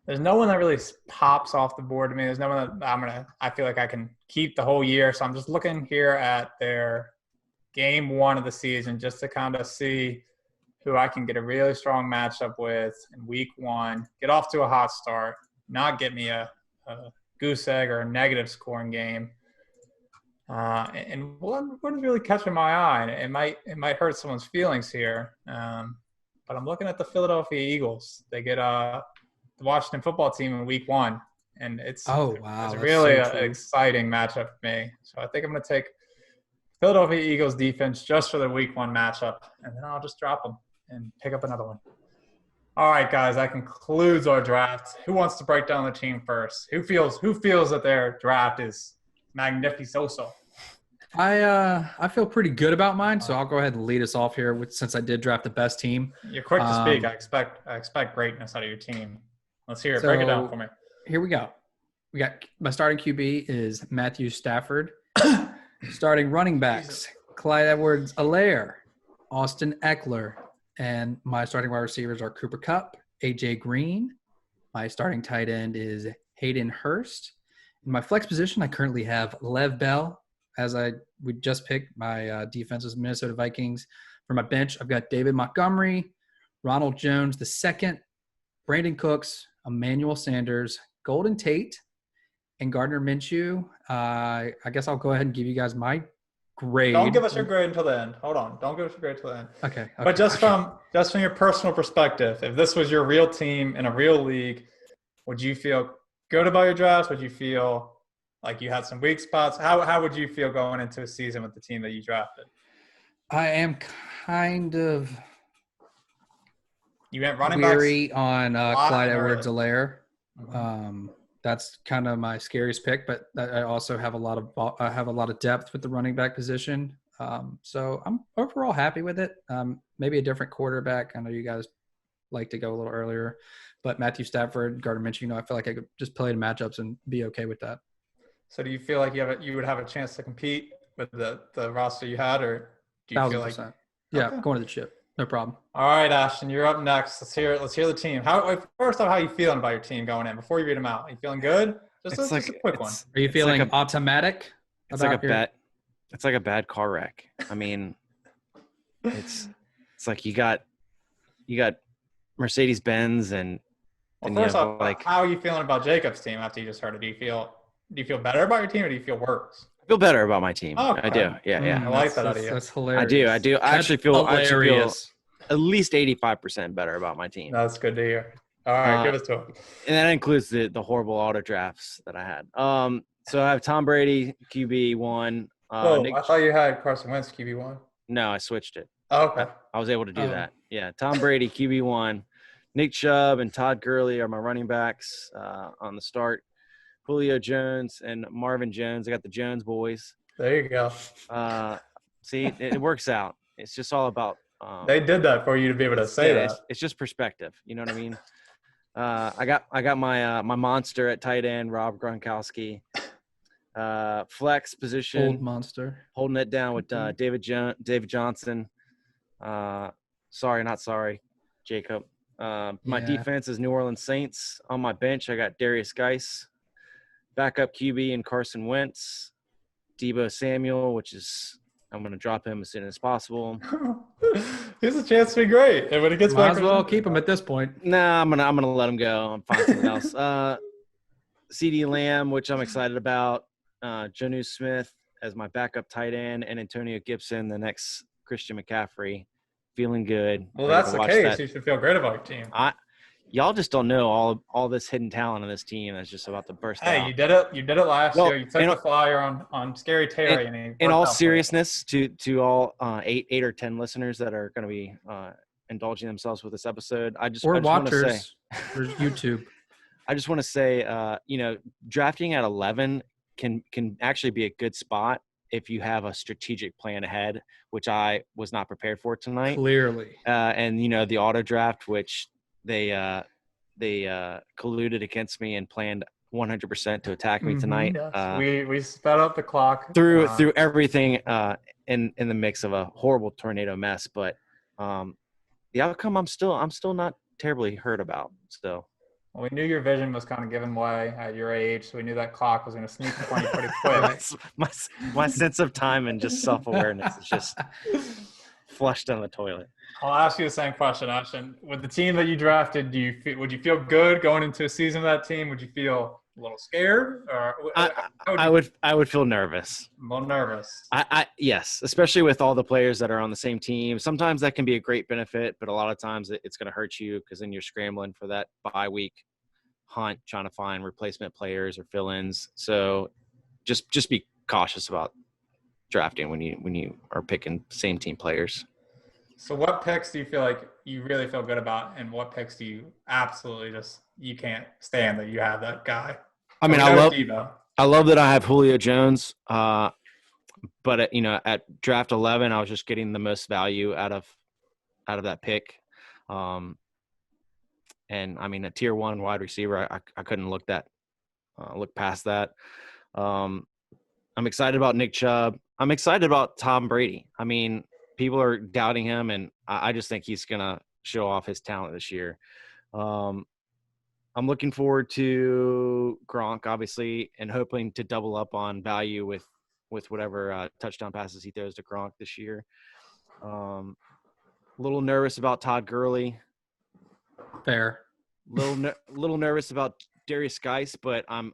There's no one that really pops off the board to me. There's no one that I feel like I can keep the whole year. So I'm just looking here at their game 1 of the season just to kind of see who I can get a really strong matchup with in week 1, get off to a hot start, not get me a goose egg or a negative scoring game. And what is really catching my eye, and it might hurt someone's feelings here, but I'm looking at the Philadelphia Eagles. They get the Washington football team in week 1, and it's really an exciting matchup for me. So I think I'm going to take Philadelphia Eagles defense just for the week 1 matchup, and then I'll just drop them and pick up another one. All right, guys, that concludes our draft. Who wants to break down the team first? Who feels that their draft is magnificoso? I feel pretty good about mine, so I'll go ahead and lead us off here since I did draft the best team. You're quick to speak. I expect greatness out of your team. Let's hear it. So Break it down for me. Here we go. We got my starting QB is Matthew Stafford. Starting running backs, Clyde Edwards-Helaire, Austin Eckler, and my starting wide receivers are Cooper Kupp, AJ Green. My starting tight end is Hayden Hurst. In my flex position, I currently have Lev Bell. We just picked my defense is Minnesota Vikings. For my bench, I've got David Montgomery, Ronald Jones II, Brandon Cooks, Emmanuel Sanders, Golden Tate, and Gardner Minshew. I guess I'll go ahead and give you guys my grade. Don't give us your grade until the end. Hold on. Don't give us your grade until the end. Okay. But just from your personal perspective, if this was your real team in a real league, would you feel good about your draft? Would you feel like you had some weak spots? How would you feel going into a season with the team that you drafted? I am kind of you went running weary backs on Clyde Edwards-Helaire. Mm-hmm. That's kind of my scariest pick, but I also have a lot of depth with the running back position. So I'm overall happy with it. Maybe a different quarterback. I know you guys like to go a little earlier, but Matthew Stafford, Gardner Minshew, I feel like I could just play the matchups and be okay with that. So do you feel like you would have a chance to compete with the roster you had, or do you 1,000%. feel like yeah, okay. Going to the chip, no problem. All right, Ashton, you're up next. Let's hear the team. First off, how you feeling about your team going in before you read them out? Are you feeling good? Just a quick one. Are you feeling automatic? It's like a bad car wreck. I mean, it's like you got Mercedes Benz and first off, how are you feeling about Jacob's team after you just heard it? Do you feel better about your team, or do you feel worse? I feel better about my team. Oh, okay. I do. Yeah. I like that idea. That's hilarious. I do. I actually feel at least 85% better about my team. That's good to hear. All right, give us to him. And that includes the horrible auto drafts that I had. So I have Tom Brady, QB1. I thought you had Carson Wentz, QB1. No, I switched it. Oh, okay. I was able to do that. Yeah, Tom Brady, QB1. Nick Chubb and Todd Gurley are my running backs on the start. Julio Jones and Marvin Jones. I got the Jones boys. There you go. See, it works out. It's just all about they did that for you to be able to say that. It's just perspective. You know what I mean? I got my my monster at tight end, Rob Gronkowski. Flex position, old monster, holding it down with David Johnson. Sorry, not sorry, Jacob. My defense is New Orleans Saints. On my bench, I got Darius Geis. Backup QB and Carson Wentz. Deebo Samuel, which is I'm going to drop him as soon as possible. He has a chance to be great, and when he gets might back, as well keep him at this point. Nah, I'm gonna let him go. I'm find something else. CeeDee Lamb, which I'm excited about. Jonnu Smith as my backup tight end, and Antonio Gibson, the next Christian McCaffrey. Feeling good. Well, that's the case. You should feel great about your team. Y'all just don't know all this hidden talent on this team that's just about to burst out. Hey, you did it last year. You took the flyer on Scary Terry. In all seriousness, to all 8 or 10 listeners that are going to be indulging themselves with this episode, I just want to say for YouTube. I just want to say, drafting at 11 can actually be a good spot if you have a strategic plan ahead, which I was not prepared for tonight. Clearly. And the auto draft, which they colluded against me and planned 100% to attack me tonight. Yes. We sped up the clock through everything in the mix of a horrible tornado mess. But the outcome, I'm still not terribly hurt about. So. Well, we knew your vision was kind of giving way at your age, so we knew that clock was going to sneak upon you pretty quick. my sense of time and just self-awareness is just flushed down the toilet. I'll ask you the same question, Ashton. With the team that you drafted, would you feel good going into a season of that team? Would you feel a little scared? Or I would feel nervous. Well, nervous. Yes, especially with all the players that are on the same team. Sometimes that can be a great benefit, but a lot of times it's going to hurt you because then you're scrambling for that bye week hunt, trying to find replacement players or fill-ins. So just be cautious about drafting when you are picking same team players. So what picks do you feel like you really feel good about, and what picks do you absolutely just you can't stand that you have that guy? I So mean, we know Debo. I love that I have Julio Jones. But at draft 11, I was just getting the most value out of that pick. And I mean, a tier 1 wide receiver, I couldn't look past that. I'm excited about Nick Chubb. I'm excited about Tom Brady. I mean, people are doubting him, and I just think he's gonna show off his talent this year. I'm looking forward to Gronk, obviously, and hoping to double up on value with whatever touchdown passes he throws to Gronk this year. A little nervous about Todd Gurley. Fair. Little nervous about Darius Geis, but I'm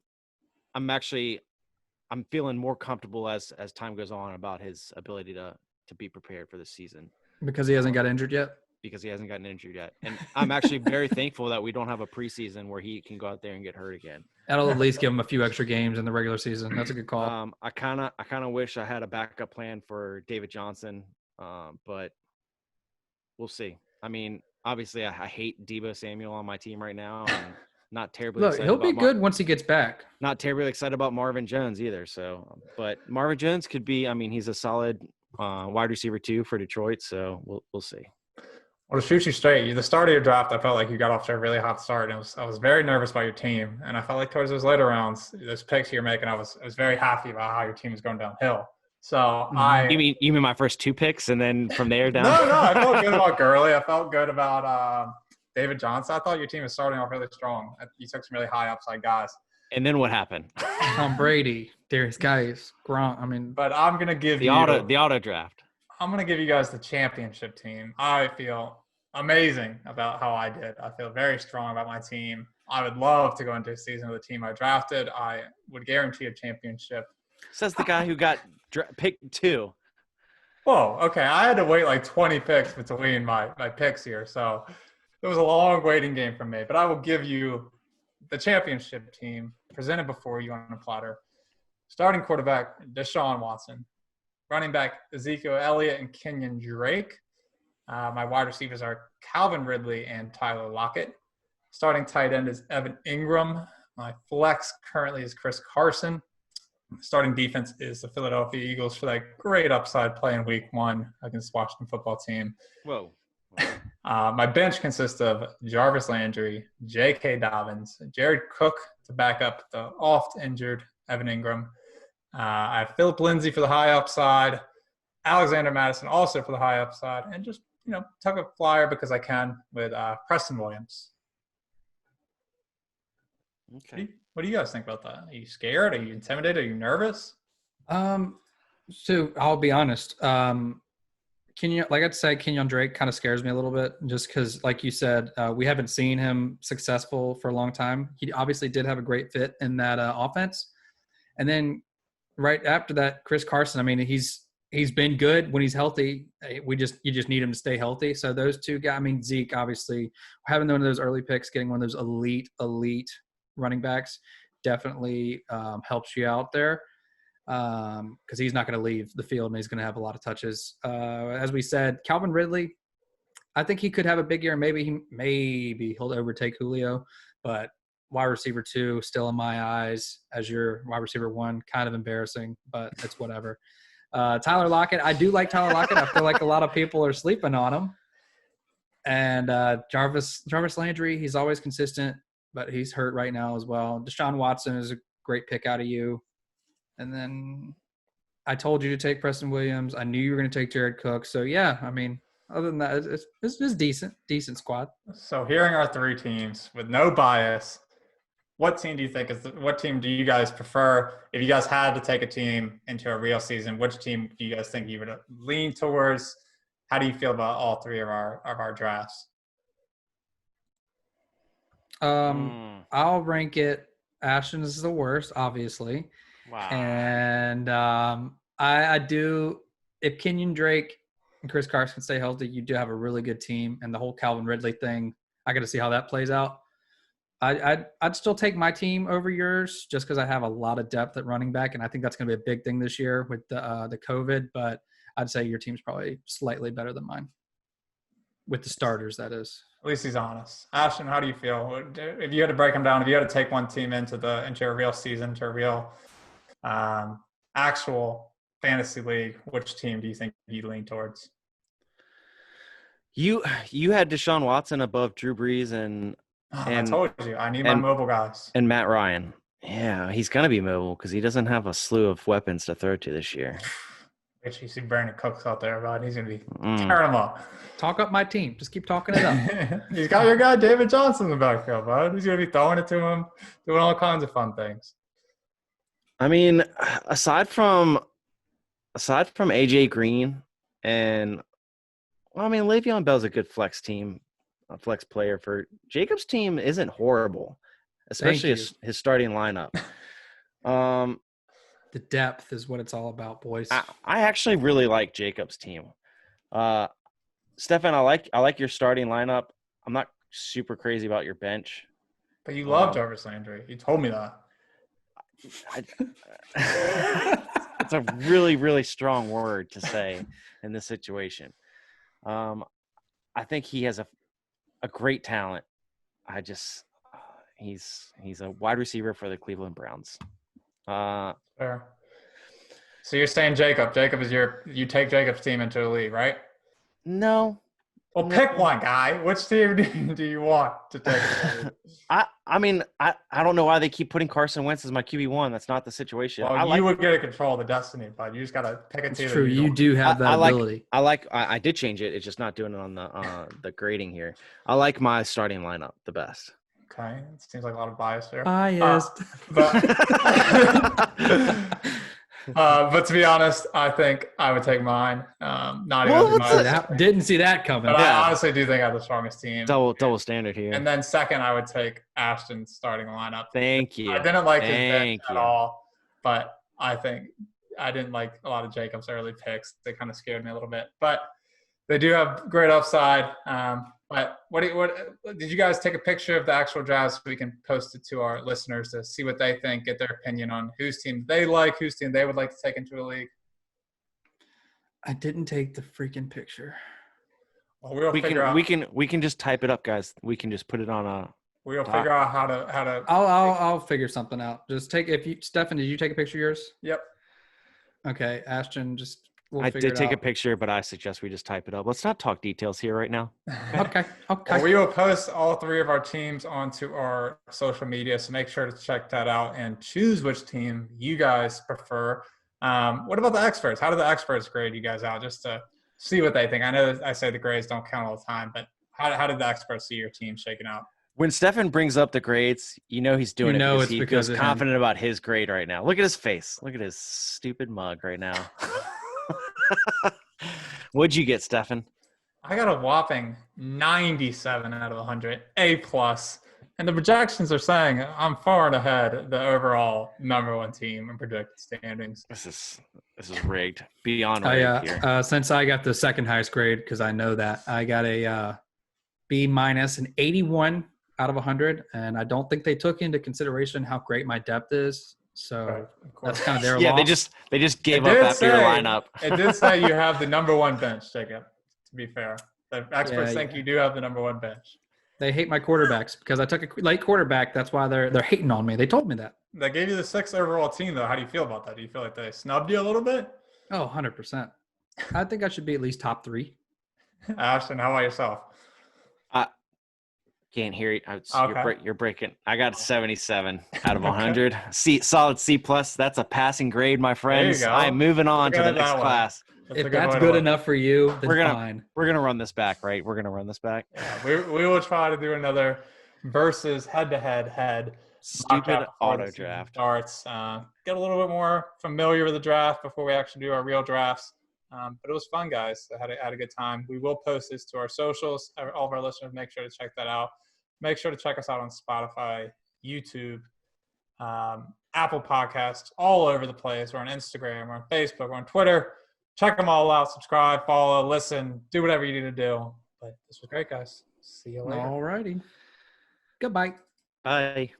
feeling more comfortable as time goes on about his ability to be prepared for this season. Because he hasn't got injured yet? Because he hasn't gotten injured yet. And I'm actually very thankful that we don't have a preseason where he can go out there and get hurt again. That'll at least give him a few extra games in the regular season. That's a good call. I kind of wish I had a backup plan for David Johnson, but we'll see. I mean, obviously, I hate Deebo Samuel on my team right now. And not terribly Look, excited he'll be about good once he gets back. Not terribly excited about Marvin Jones either. So, but Marvin Jones could be. I mean, he's a solid wide receiver too for Detroit. So we'll see. Well, to shoot you straight, the start of your draft, I felt like you got off to a really hot start. And I was very nervous about your team. And I felt like towards those later rounds, those picks you're making, I was very happy about how your team was going downhill. So You mean my first 2 picks and then from there down? No, I felt good about Gurley. I felt good about David Johnson. I thought your team was starting off really strong. You took some really high upside guys. And then what happened? Tom Brady, Darius Geis, Gronk. I mean, but I'm gonna give the auto draft. I'm gonna give you guys the championship team. I feel amazing about how I did. I feel very strong about my team. I would love to go into a season with the team I drafted. I would guarantee a championship. Says the guy who got picked 2. Whoa, okay. I had to wait like 20 picks between my picks here. So it was a long waiting game for me. But I will give you the championship team presented before you on a platter. Starting quarterback, Deshaun Watson. Running back, Ezekiel Elliott and Kenyon Drake. My wide receivers are Calvin Ridley and Tyler Lockett. Starting tight end is Evan Ingram. My flex currently is Chris Carson. Starting defense is the Philadelphia Eagles for that great upside play in week 1 against the Washington football team. Whoa. My bench consists of Jarvis Landry, J.K. Dobbins, Jared Cook to back up the oft-injured Evan Ingram. I have Philip Lindsay for the high upside, Alexander Madison also for the high upside, and just, tuck a flyer because I can with Preston Williams. Okay. What do you guys think about that? Are you scared? Are you intimidated? Are you nervous? So I'll be honest. I'd say Kenyon Drake kind of scares me a little bit just because, like you said, we haven't seen him successful for a long time. He obviously did have a great fit in that offense. And then right after that, Chris Carson, I mean, he's been good when he's healthy. You just need him to stay healthy. So those two guys, I mean, Zeke, obviously, having one of those early picks, getting one of those elite running backs definitely helps you out there. Because he's not going to leave the field and he's going to have a lot of touches. As we said, Calvin Ridley, I think he could have a big year. Maybe he'll overtake Julio, but wide receiver 2 still in my eyes as your wide receiver 1, kind of embarrassing, but it's whatever. Tyler Lockett, I do like Tyler Lockett. I feel like a lot of people are sleeping on him. And Jarvis Landry, he's always consistent, but he's hurt right now as well. Deshaun Watson is a great pick out of you. And then I told you to take Preston Williams. I knew you were going to take Jared Cook. So, yeah, I mean, other than that, it's decent squad. So hearing our 3 teams with no bias, what team do you think what team do you guys prefer? If you guys had to take a team into a real season, which team do you guys think you would lean towards? How do you feel about all 3 of our drafts? I'll rank it. Ashton is the worst, obviously. Wow. And I do. If Kenyon Drake and Chris Carson stay healthy, you do have a really good team. And the whole Calvin Ridley thing, I got to see how that plays out. I'd still take my team over yours just because I have a lot of depth at running back, and I think that's going to be a big thing this year with the COVID. But I'd say your team's probably slightly better than mine. with the starters, that is. At least he's honest. Ashton, how do you feel? If you had to break them down, if you had to take one team into a real season, to a real actual fantasy league, which team do you think you lean towards? You had Deshaun Watson above Drew Brees and I told you, I need my mobile guys. And Matt Ryan. Yeah, he's going to be mobile because he doesn't have a slew of weapons to throw to this year. Wait till you see Brandon Cooks out there, bud. He's going to be tearing them up. Talk up my team. Just keep talking it up. He's got your guy David Johnson in the backfield, bud. He's going to be throwing it to him, doing all kinds of fun things. I mean, aside from AJ Green and Le'Veon Bell's a good flex player for Jacob's team isn't horrible, especially his starting lineup. The depth is what it's all about, boys. I actually really like Jacob's team. Stefan, I like your starting lineup. I'm not super crazy about your bench. But you love Jarvis Landry. You told me that. It's a really, really strong word to say in this situation. I think he has a great talent. He's a wide receiver for the Cleveland Browns. Fair. So you're saying Jacob is you take Jacob's team into the league, right? No. Well, pick one, guy. Which team do you want to take? I don't know why they keep putting Carson Wentz as my QB1. That's not the situation. Well, you would get a control of the destiny, bud. You just got to pick a team. It's true. You do have that ability. I did change it. It's just not doing it on the grading here. I like my starting lineup the best. Okay. It seems like a lot of bias there. Biased. But to be honest, I think I would take mine. Didn't see that coming. But I honestly do think I have the strongest team. Double standard here. And then second, I would take Ashton's starting lineup. Thank you. I didn't like his bench at all, but I think I didn't like a lot of Jacob's early picks. They kind of scared me a little bit, but they do have great upside. But what did you guys take a picture of the actual draft so we can post it to our listeners to see what they think, get their opinion on whose team they like, whose team they would like to take into a league? I didn't take the freaking picture. Well, we can just type it up, guys. We can just put it on a. We'll figure out how to. I'll figure something out. Just Stefan, did you take a picture of yours? Yep. Okay, Ashton, I did take a picture, but I suggest we just type it up. Let's not talk details here right now. Okay. Well, we will post all three of our teams onto our social media, so make sure to check that out and choose which team you guys prefer. What about the experts? How do the experts grade you guys out, just to see what they think? I know I say the grades don't count all the time, but how did the experts see your team shaking out? When Stefan brings up the grades, he's doing it because he feels confident about his grade right now. Look at his face. Look at his stupid mug right now. What'd you get, Stefan? I got a whopping 97 out of 100, A+. And the projections are saying I'm far and ahead the overall number one team in predicted standings. This is rigged. Beyond rigged here. Since I got the second highest grade, because I know that, I got a B-, an 81 out of 100, and I don't think they took into consideration how great my depth is. So that's kind of their loss. They just gave up after your lineup. It did say you have the number one bench, Jacob, to be fair. The experts think you do have the number one bench. They hate my quarterbacks because I took a late quarterback. That's why they're hating on me. They told me that. They gave you the 6th overall team, though. How do you feel about that? Do you feel like they snubbed you a little bit? Oh, 100%. I think I should be at least top 3. Ashton, how about yourself? Can't hear you. You're breaking. I got 77 out of 100. Solid C+. That's a passing grade, my friends. I'm moving on to the next class. If that's good enough for you, then fine. We're gonna run this back, right? We're gonna run this back. Yeah, we will try to do another versus head. Stupid auto draft. Starts. Get a little bit more familiar with the draft before we actually do our real drafts. But it was fun, guys. I had a good time. We will post this to our socials. All of our listeners, make sure to check that out. Make sure to check us out on Spotify, YouTube, Apple Podcasts, all over the place. We're on Instagram, we're on Facebook, we're on Twitter. Check them all out. Subscribe, follow, listen, do whatever you need to do. But this was great, guys. See you later. All righty. Goodbye. Bye.